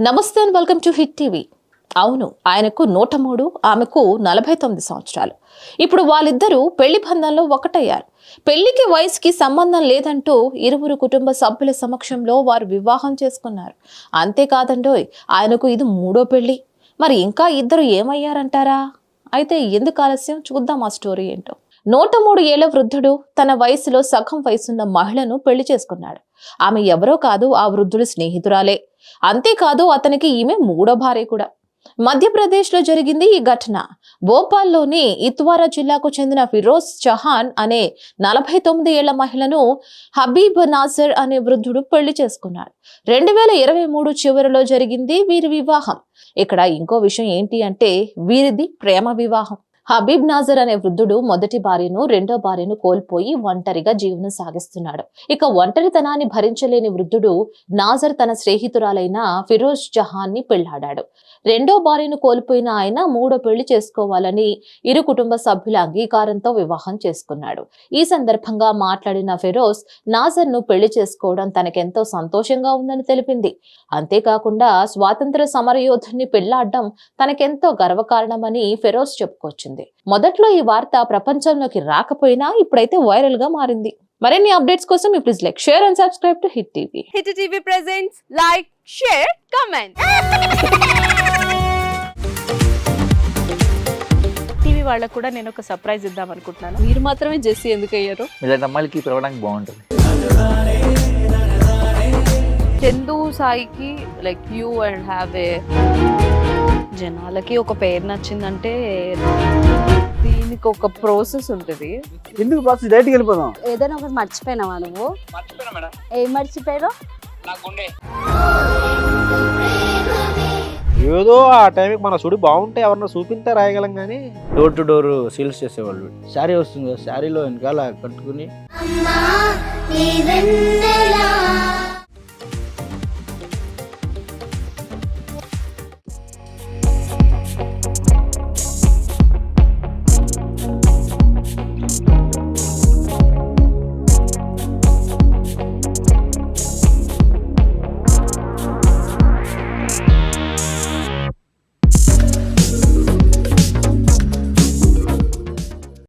నమస్తే and welcome to hit TV. అవును, ఆయనకు 103, ఆమెకు 49 సంవత్సరాలు. ఇప్పుడు వాళ్ళిద్దరూ పెళ్లి బంధంలో ఒకటయ్యారు. పెళ్లికి వయసుకి సంబంధం లేదంటూ ఇరువురు కుటుంబ సభ్యుల సమక్షంలో వారు వివాహం చేసుకున్నారు. అంతేకాదండోయ్, ఆయనకు ఇది 3వ పెళ్లి. మరి ఇంకా ఇద్దరు ఏమయ్యారంటారా? అయితే ఎందుకు ఆలస్యం, చూద్దాం ఆ స్టోరీ ఏంటో. 103 ఏళ్ల వృద్ధుడు తన వయసులో సగం వయసున్న మహిళను పెళ్లి చేసుకున్నాడు. ఆమె ఎవరో కాదు, ఆ వృద్ధుడు స్నేహితురాలే. అంతేకాదు, అతనికి ఈమె 3వ భార్య కూడా. మధ్యప్రదేశ్లో జరిగింది ఈ ఘటన. భోపాల్లోని ఇత్వారా జిల్లాకు చెందిన ఫిరోజ్ చహాన్ అనే 49 ఏళ్ల మహిళను హబీబ్ నాజర్ అనే వృద్ధుడు పెళ్లి చేసుకున్నాడు. 2023 చివరిలో జరిగింది వీరి వివాహం. ఇక్కడ ఇంకో విషయం ఏంటి అంటే, వీరిది ప్రేమ వివాహం. హబీబ్ నాజర్ అనే వృద్ధుడు మొదటి భార్యను, 2వ భార్యను కోల్పోయి ఒంటరిగా జీవనం సాగిస్తున్నాడు. ఇక ఒంటరితనాన్ని భరించలేని వృద్ధుడు నాజర్ తన స్నేహితురాలైన ఫిరోజ్ జహాన్ ని పెళ్లాడాడు. 2వ భార్యను కోల్పోయిన ఆయన 3వ పెళ్లి చేసుకోవాలని ఇరు కుటుంబ సభ్యుల అంగీకారంతో వివాహం చేసుకున్నాడు. ఈ సందర్భంగా మాట్లాడిన ఫిరోజ్, నాజర్ ను పెళ్లి చేసుకోవడం తనకెంతో సంతోషంగా ఉందని తెలిపింది. అంతేకాకుండా స్వాతంత్ర సమరయోధుని పెళ్లాడడం తనకెంతో గర్వకారణమని ఫిరోజ్ చెప్పుకొచ్చింది. మొదట్లో ఈ వార్త ప్రపంచంలోకి రాకపోయినా ఇప్పుడైతే వైరల్ గా మారింది. మరిన్ని అప్డేట్స్ కోసం please like, share and subscribe to hit TV. Hit TV presents like, share, comment. TV వాళ్ళకు కూడా నేను ఒక సర్ప్రైజ్ ఇద్దాం అనుకుంటున్నాను. మీరు మాత్రమే జెస్సీ ఎందుకు అయ్యారు? ఇలాంటి అమ్మాయిలకి పిలవడానికి బాగుంటుంది. చందు సాయికి like you and have a, జనాలకి ఒక పేరు నచ్చిందంటే దీనికి ఒక ప్రాసెస్ ఉంటుంది. ఎందుకు ప్రాసెస్, డైరెక్ట్కి వెళ్ళిపోదాం. ఏదైనా ఒకటి మర్చిపోయినావా నువ్వు? ఏం మర్చిపోయావు? ఏదో ఆ టైంకి మన సుడి బాగుంటే ఎవరన్నా చూపింటే రాయగలం కానీ డోర్ టు డోర్ సేల్స్ చేసేవాళ్ళు. శారీ వస్తుంది కదా, శారీలో వెనకాల కట్టుకుని